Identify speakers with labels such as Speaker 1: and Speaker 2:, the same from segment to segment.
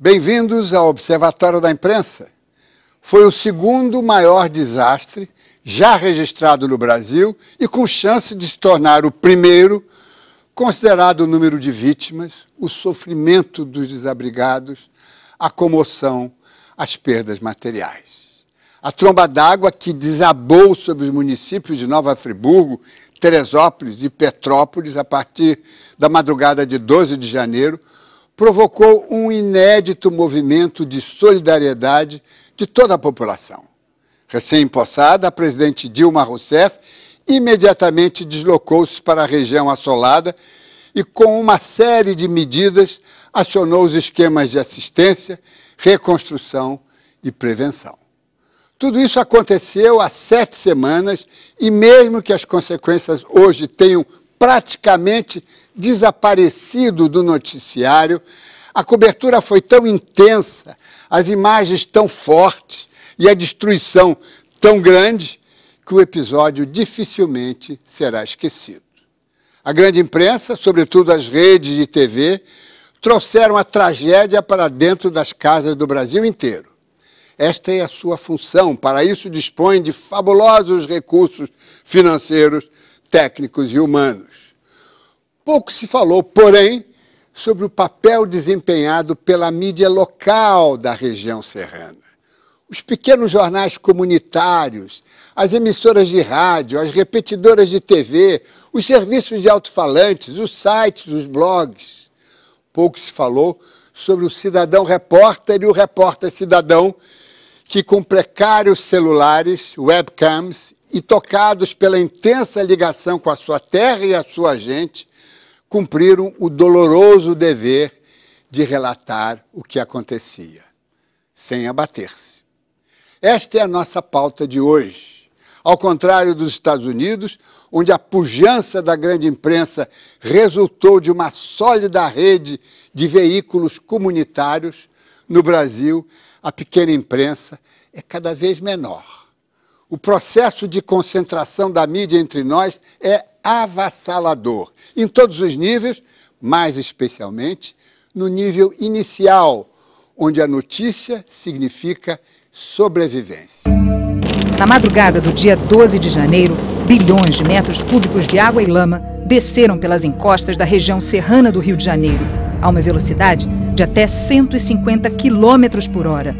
Speaker 1: Bem-vindos ao Observatório da Imprensa. Foi o segundo maior desastre já registrado no Brasil e com chance de se tornar o primeiro, considerado o número de vítimas, o sofrimento dos desabrigados, a comoção, as perdas materiais. A tromba d'água que desabou sobre os municípios de Nova Friburgo, Teresópolis e Petrópolis a partir da madrugada de 12 de janeiro provocou um inédito movimento de solidariedade de toda a população. Recém-empossada, a presidente Dilma Rousseff imediatamente deslocou-se para a região assolada e, com uma série de medidas, acionou os esquemas de assistência, reconstrução e prevenção. Tudo isso aconteceu há 7 semanas e, mesmo que as consequências hoje tenham praticamente desaparecido do noticiário, a cobertura foi tão intensa, as imagens tão fortes e a destruição tão grande que o episódio dificilmente será esquecido. A grande imprensa, sobretudo as redes de TV, trouxeram a tragédia para dentro das casas do Brasil inteiro. Esta é a sua função, para isso dispõe de fabulosos recursos financeiros, técnicos e humanos. Pouco se falou, porém, sobre o papel desempenhado pela mídia local da região serrana. Os pequenos jornais comunitários, as emissoras de rádio, as repetidoras de TV, os serviços de alto-falantes, os sites, os blogs. Pouco se falou sobre o cidadão repórter e o repórter cidadão que, com precários celulares, webcams e tocados pela intensa ligação com a sua terra e a sua gente, cumpriram o doloroso dever de relatar o que acontecia, sem abater-se. Esta é a nossa pauta de hoje. Ao contrário dos Estados Unidos, onde a pujança da grande imprensa resultou de uma sólida rede de veículos comunitários, no Brasil, a pequena imprensa é cada vez menor. O processo de concentração da mídia entre nós é avassalador, em todos os níveis, mais especialmente no nível inicial, onde a notícia significa sobrevivência.
Speaker 2: Na madrugada do dia 12 de janeiro, bilhões de metros cúbicos de água e lama desceram pelas encostas da região serrana do Rio de Janeiro, a uma velocidade de até 150 km por hora.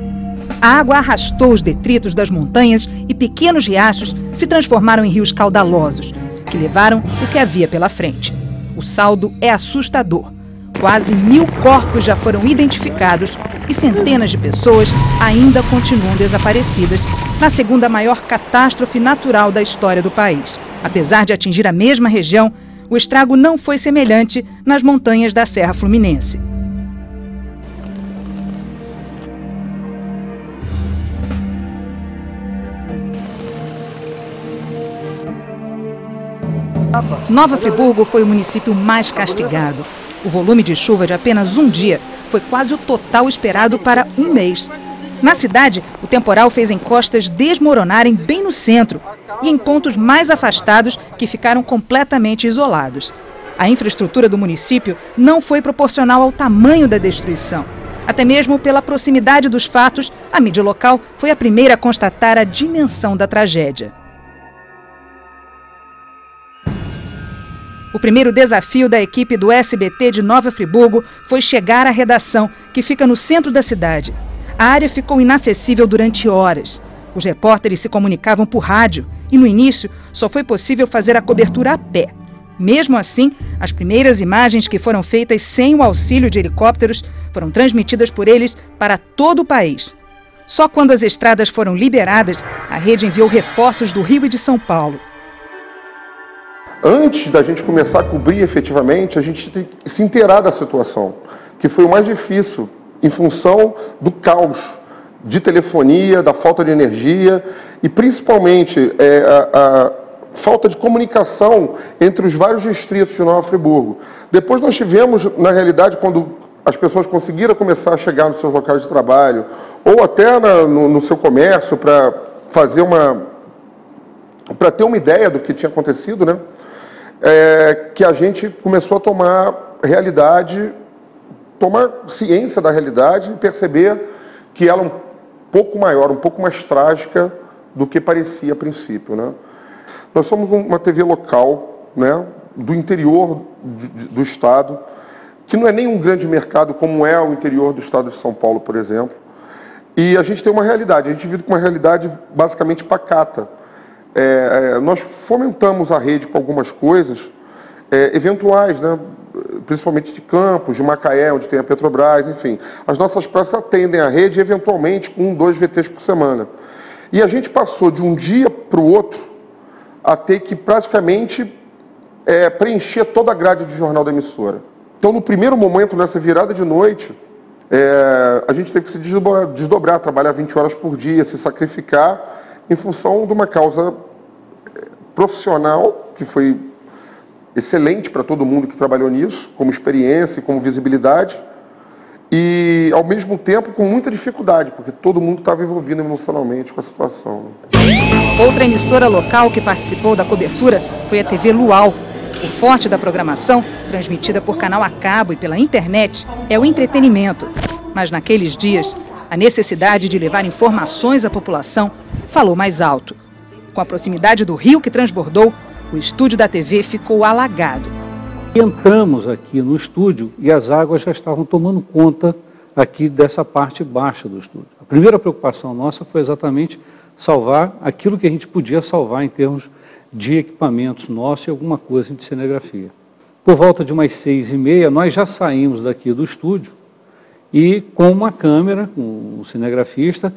Speaker 2: A água arrastou os detritos das montanhas e pequenos riachos se transformaram em rios caudalosos, que levaram o que havia pela frente. O saldo é assustador. Quase 1000 corpos já foram identificados e centenas de pessoas ainda continuam desaparecidas na segunda maior catástrofe natural da história do país. Apesar de atingir a mesma região, o estrago não foi semelhante nas montanhas da Serra Fluminense. Nova Friburgo foi o município mais castigado. O volume de chuva de apenas um dia foi quase o total esperado para um mês. Na cidade, o temporal fez encostas desmoronarem bem no centro e em pontos mais afastados que ficaram completamente isolados. A infraestrutura do município não foi proporcional ao tamanho da destruição. Até mesmo pela proximidade dos fatos, a mídia local foi a primeira a constatar a dimensão da tragédia. O primeiro desafio da equipe do SBT de Nova Friburgo foi chegar à redação, que fica no centro da cidade. A área ficou inacessível durante horas. Os repórteres se comunicavam por rádio e, no início, só foi possível fazer a cobertura a pé. Mesmo assim, as primeiras imagens que foram feitas sem o auxílio de helicópteros foram transmitidas por eles para todo o país. Só quando as estradas foram liberadas, a rede enviou reforços do Rio e de São Paulo.
Speaker 3: Antes da gente começar a cobrir efetivamente, a gente tem que se inteirar da situação, que foi o mais difícil, em função do caos de telefonia, da falta de energia e principalmente a falta de comunicação entre os vários distritos de Nova Friburgo. Depois nós tivemos, na realidade, quando as pessoas conseguiram começar a chegar nos seus locais de trabalho, ou até no seu comércio, para ter uma ideia do que tinha acontecido, né? Que a gente começou a tomar realidade tomar ciência da realidade e perceber que ela é um pouco maior, um pouco mais trágica do que parecia a princípio, né? Nós somos uma TV local, né, do interior do estado, que não é nem um grande mercado como é o interior do estado de São Paulo, por exemplo. E a gente tem uma realidade, a gente vive com uma realidade basicamente pacata. Nós fomentamos a rede com algumas coisas eventuais, né? Principalmente de Campos, de Macaé, onde tem a Petrobras, enfim. As nossas praças atendem a rede eventualmente com 1, 2 VTs por semana. E a gente passou de um dia para o outro a ter que praticamente preencher toda a grade de jornal da emissora. Então, no primeiro momento, nessa virada de noite, a gente teve que se desdobrar, trabalhar 20 horas por dia, se sacrificar em função de uma causa profissional, que foi excelente para todo mundo que trabalhou nisso, como experiência e como visibilidade, e, ao mesmo tempo, com muita dificuldade, porque todo mundo estava envolvido emocionalmente com a situação.
Speaker 2: Outra emissora local que participou da cobertura foi a TV Luau. O forte da programação, transmitida por canal a cabo e pela internet, é o entretenimento. Mas naqueles dias, a necessidade de levar informações à população falou mais alto. Com a proximidade do rio que transbordou, o estúdio da TV ficou alagado.
Speaker 4: Entramos aqui no estúdio e as águas já estavam tomando conta aqui dessa parte baixa do estúdio. A primeira preocupação nossa foi exatamente salvar aquilo que a gente podia salvar em termos de equipamentos nossos e alguma coisa de cinegrafia. Por volta de umas 6h30, nós já saímos daqui do estúdio e com uma câmera, com um cinegrafista,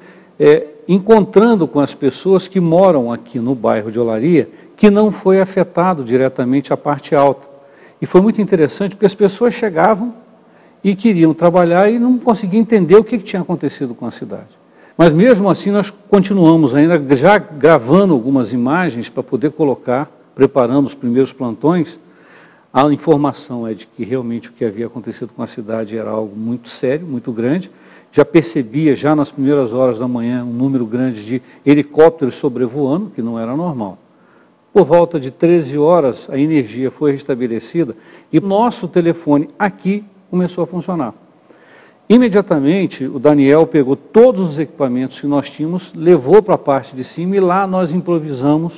Speaker 4: encontrando com as pessoas que moram aqui no bairro de Olaria, que não foi afetado diretamente a parte alta. E foi muito interessante porque as pessoas chegavam e queriam trabalhar e não conseguiam entender o que tinha acontecido com a cidade. Mas mesmo assim nós continuamos ainda já gravando algumas imagens para poder colocar, preparando os primeiros plantões. A informação é de que realmente o que havia acontecido com a cidade era algo muito sério, muito grande. Já percebia, já nas primeiras horas da manhã, um número grande de helicópteros sobrevoando, que não era normal. Por volta de 13 horas, a energia foi restabelecida e o nosso telefone aqui começou a funcionar. Imediatamente, o Daniel pegou todos os equipamentos que nós tínhamos, levou para a parte de cima e lá nós improvisamos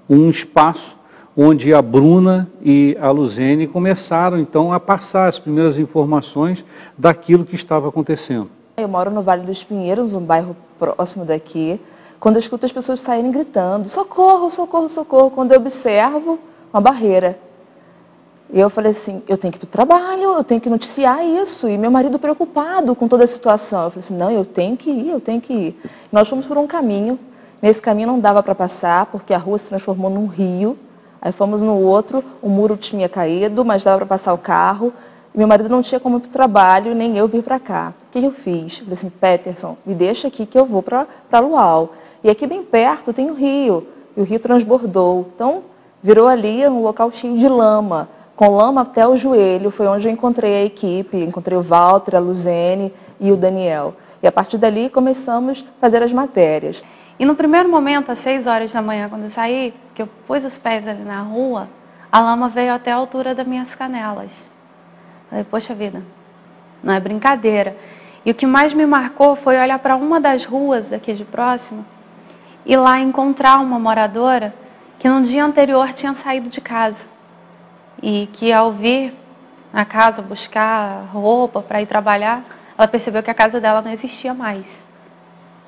Speaker 4: um espaço onde a Bruna e a Luzene começaram, então, a passar as primeiras informações daquilo que estava acontecendo.
Speaker 5: Eu moro no Vale dos Pinheiros, um bairro próximo daqui, quando eu escuto as pessoas saírem gritando, socorro, socorro, socorro, quando eu observo uma barreira. E eu falei assim, eu tenho que ir para o trabalho, eu tenho que noticiar isso. E meu marido preocupado com toda a situação. Eu falei assim, não, eu tenho que ir, eu tenho que ir. Nós fomos por um caminho, nesse caminho não dava para passar, porque a rua se transformou num rio. Aí fomos no outro, o muro tinha caído, mas dava para passar o carro. E meu marido não tinha como ir para o trabalho, nem eu vir para cá. O que eu fiz? Eu falei assim, Peterson, me deixa aqui que eu vou para Luau. E aqui bem perto tem o rio, e o rio transbordou. Então, virou ali um local cheio de lama, com lama até o joelho. Foi onde eu encontrei a equipe, encontrei o Walter, a Luzene e o Daniel. E a partir dali começamos a fazer as matérias.
Speaker 6: E no primeiro momento, às 6 horas da manhã, quando eu saí, que eu pus os pés ali na rua, a lama veio até a altura das minhas canelas. Falei, poxa vida, não é brincadeira. E o que mais me marcou foi olhar para uma das ruas daqui de próximo e lá encontrar uma moradora que no dia anterior tinha saído de casa. E que ao vir na casa buscar roupa para ir trabalhar, ela percebeu que a casa dela não existia mais.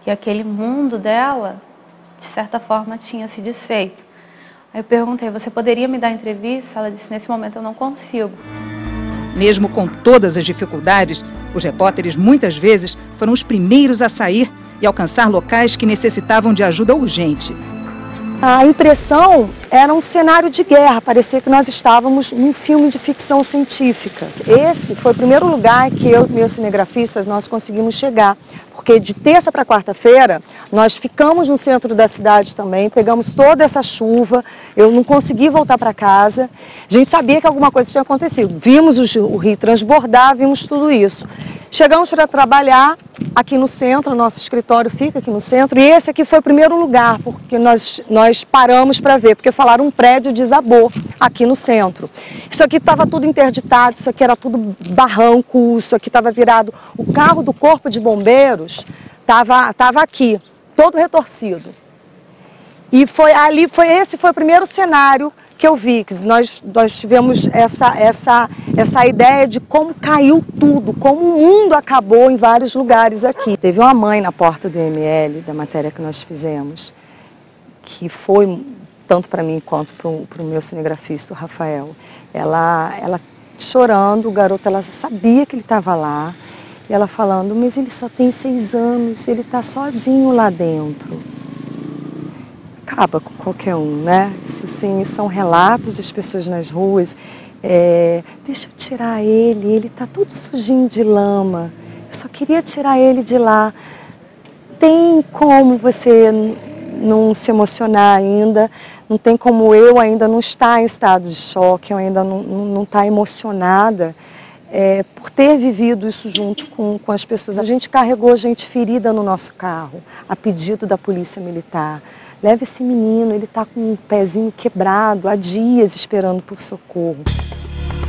Speaker 6: Que aquele mundo dela, de certa forma, tinha se desfeito. Aí eu perguntei, você poderia me dar entrevista? Ela disse, nesse momento eu não consigo.
Speaker 2: Mesmo com todas as dificuldades, os repórteres muitas vezes foram os primeiros a sair e alcançar locais que necessitavam de ajuda urgente.
Speaker 7: A impressão era um cenário de guerra, parecia que nós estávamos num filme de ficção científica. Esse foi o primeiro lugar que eu e meus cinegrafistas nós conseguimos chegar, porque de terça para quarta-feira nós ficamos no centro da cidade também, pegamos toda essa chuva, eu não consegui voltar para casa, a gente sabia que alguma coisa tinha acontecido, vimos o rio transbordar, vimos tudo isso. Chegamos para trabalhar, aqui no centro, o nosso escritório fica aqui no centro, e esse aqui foi o primeiro lugar, porque nós paramos para ver, porque falaram um prédio desabou aqui no centro. Isso aqui estava tudo interditado, isso aqui era tudo barranco, isso aqui estava virado. O carro do Corpo de Bombeiros estava aqui, todo retorcido. E esse foi o primeiro cenário que eu vi, que nós tivemos essa ideia de como caiu tudo, como o mundo acabou em vários lugares aqui. Teve uma mãe na porta do IML, da matéria que nós fizemos, que foi, tanto para mim quanto para o meu cinegrafista, o Rafael, ela chorando, o garoto, ela sabia que ele estava lá, e ela falando, mas ele só tem 6 anos, ele está sozinho lá dentro. Acaba com qualquer um, né? Assim, são relatos das pessoas nas ruas. Deixa eu tirar ele está todo sujinho de lama. Eu só queria tirar ele de lá. Tem como você não se emocionar ainda? Não tem como eu ainda não estar em estado de choque, eu ainda não estar emocionada por ter vivido isso junto com as pessoas. A gente carregou gente ferida no nosso carro, a pedido da Polícia Militar. Leva esse menino, ele está com um pezinho quebrado, há dias esperando por socorro.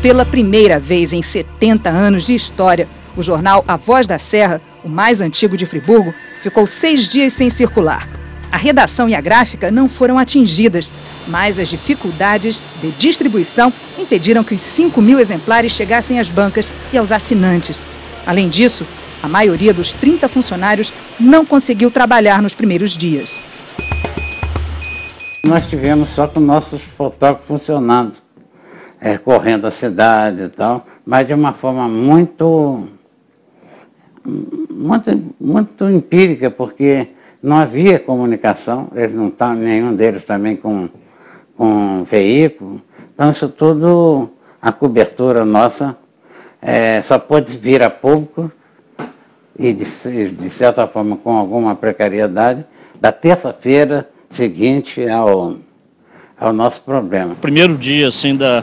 Speaker 2: Pela primeira vez em 70 anos de história, o jornal A Voz da Serra, o mais antigo de Friburgo, ficou 6 dias sem circular. A redação e a gráfica não foram atingidas, mas as dificuldades de distribuição impediram que os 5.000 exemplares chegassem às bancas e aos assinantes. Além disso, a maioria dos 30 funcionários não conseguiu trabalhar nos primeiros dias.
Speaker 8: Nós tivemos só com nossos fotógrafos funcionando, correndo a cidade e tal, mas de uma forma muito empírica, porque não havia comunicação, eles não estavam, nenhum deles também com veículo. Então isso tudo, a cobertura nossa, só pôde vir a público e de certa forma com alguma precariedade, da terça-feira seguinte ao nosso problema.
Speaker 9: Primeiro dia assim da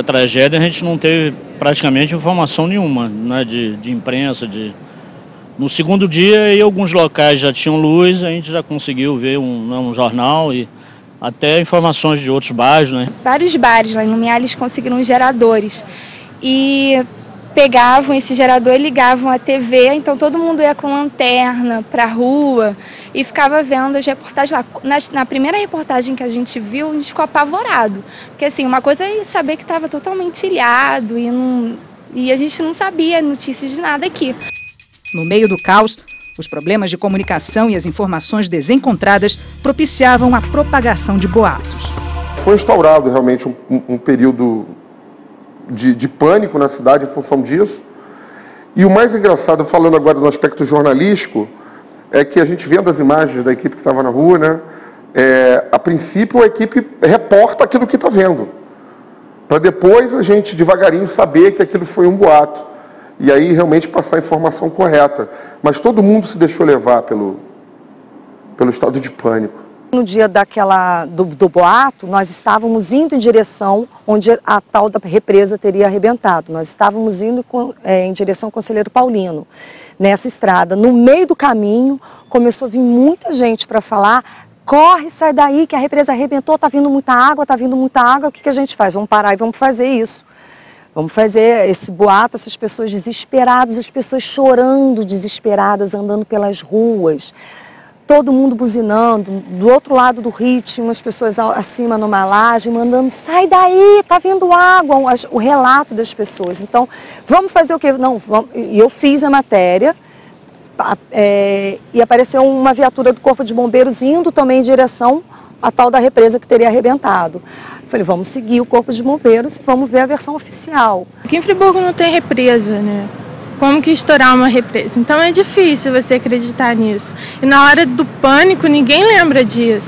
Speaker 9: tragédia, a gente não teve praticamente informação nenhuma, né, de imprensa. No segundo dia, em alguns locais já tinham luz, a gente já conseguiu ver um jornal e até informações de outros bairros, né?
Speaker 10: Vários bares lá em Lumiar, eles conseguiram geradores e pegavam esse gerador e ligavam a TV, então todo mundo ia com lanterna para a rua e ficava vendo as reportagens lá. Na primeira reportagem que a gente viu, a gente ficou apavorado, porque assim, uma coisa é saber que estava totalmente ilhado e a gente não sabia notícias de nada aqui.
Speaker 2: No meio do caos, os problemas de comunicação e as informações desencontradas propiciavam a propagação de boatos.
Speaker 3: Foi instaurado realmente um período de pânico na cidade em função disso. E o mais engraçado, falando agora do aspecto jornalístico, é que a gente vendo as imagens da equipe que estava na rua, né, a princípio a equipe reporta aquilo que está vendo, para depois a gente devagarinho saber que aquilo foi um boato, e aí realmente passar a informação correta. Mas todo mundo se deixou levar pelo estado de pânico.
Speaker 7: No dia do boato, nós estávamos indo em direção onde a tal da represa teria arrebentado. Nós estávamos indo em direção ao Conselheiro Paulino, nessa estrada. No meio do caminho, começou a vir muita gente para falar: corre, sai daí que a represa arrebentou, está vindo muita água, o que a gente faz? Vamos parar e vamos fazer isso. Vamos fazer esse boato, essas pessoas desesperadas, as pessoas chorando, desesperadas, andando pelas ruas. Todo mundo buzinando, do outro lado do rio tinha umas pessoas acima numa laje, mandando: sai daí, tá vindo água, o relato das pessoas. Então, vamos fazer o quê? Não, e eu fiz a matéria, e apareceu uma viatura do Corpo de Bombeiros indo também em direção à tal da represa que teria arrebentado. Falei, vamos seguir o Corpo de Bombeiros e vamos ver a versão oficial.
Speaker 11: Aqui em Friburgo não tem represa, né? Como que estourar uma represa? Então é difícil você acreditar nisso. E na hora do pânico, ninguém lembra disso.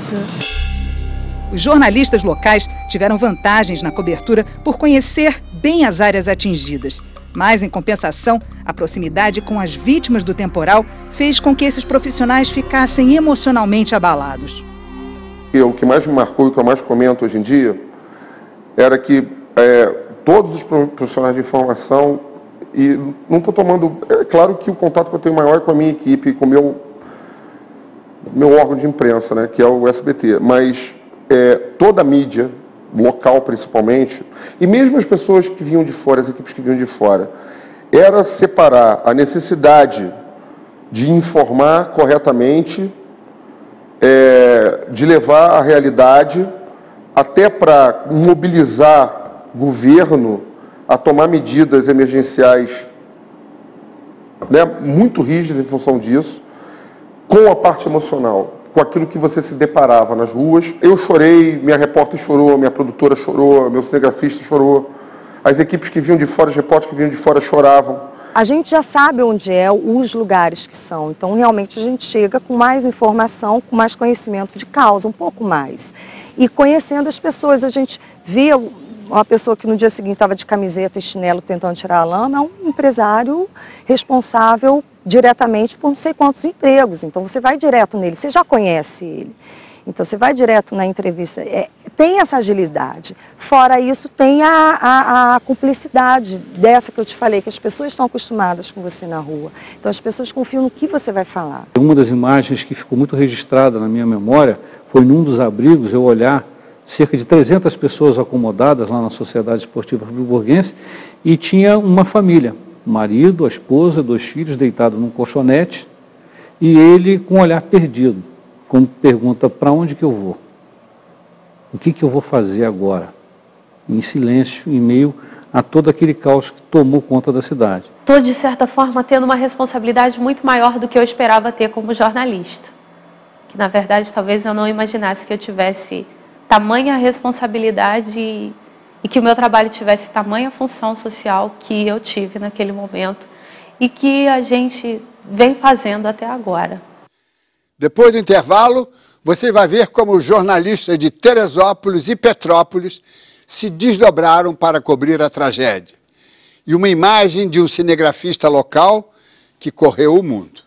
Speaker 2: Os jornalistas locais tiveram vantagens na cobertura por conhecer bem as áreas atingidas. Mas, em compensação, a proximidade com as vítimas do temporal fez com que esses profissionais ficassem emocionalmente abalados.
Speaker 3: O que mais me marcou e o que eu mais comento hoje em dia era que todos os profissionais de informação e não estou tomando... É claro que o contato que eu tenho maior é com a minha equipe, com o meu órgão de imprensa, né, que é o SBT, mas toda a mídia, local principalmente, e mesmo as pessoas que vinham de fora, as equipes que vinham de fora, era separar a necessidade de informar corretamente, de levar a realidade, até para mobilizar governo a tomar medidas emergenciais, né, muito rígidas em função disso, com a parte emocional, com aquilo que você se deparava nas ruas. Eu chorei, minha repórter chorou, minha produtora chorou, meu cinegrafista chorou, as equipes que vinham de fora, os repórteres que vinham de fora choravam.
Speaker 7: A gente já sabe onde os lugares que são, então realmente a gente chega com mais informação, com mais conhecimento de causa, um pouco mais. E conhecendo as pessoas, a gente via uma pessoa que no dia seguinte estava de camiseta e chinelo tentando tirar a lama, é um empresário responsável diretamente por não sei quantos empregos. Então você vai direto nele, você já conhece ele. Então você vai direto na entrevista, tem essa agilidade. Fora isso, tem a cumplicidade dessa que eu te falei, que as pessoas estão acostumadas com você na rua. Então as pessoas confiam no que você vai falar.
Speaker 4: Uma das imagens que ficou muito registrada na minha memória foi num dos abrigos eu olhar cerca de 300 pessoas acomodadas lá na Sociedade Esportiva Friburguense e tinha uma família, o marido, a esposa, 2 filhos deitados num colchonete e ele com um olhar perdido. Quando pergunta, para onde que eu vou? O que eu vou fazer agora? Em silêncio, em meio a todo aquele caos que tomou conta da cidade.
Speaker 6: Estou, de certa forma, tendo uma responsabilidade muito maior do que eu esperava ter como jornalista. Que, na verdade, talvez eu não imaginasse que eu tivesse tamanha responsabilidade e que o meu trabalho tivesse tamanha função social que eu tive naquele momento e que a gente vem fazendo até agora.
Speaker 1: Depois do intervalo, você vai ver como os jornalistas de Teresópolis e Petrópolis se desdobraram para cobrir a tragédia. E uma imagem de um cinegrafista local que correu o mundo.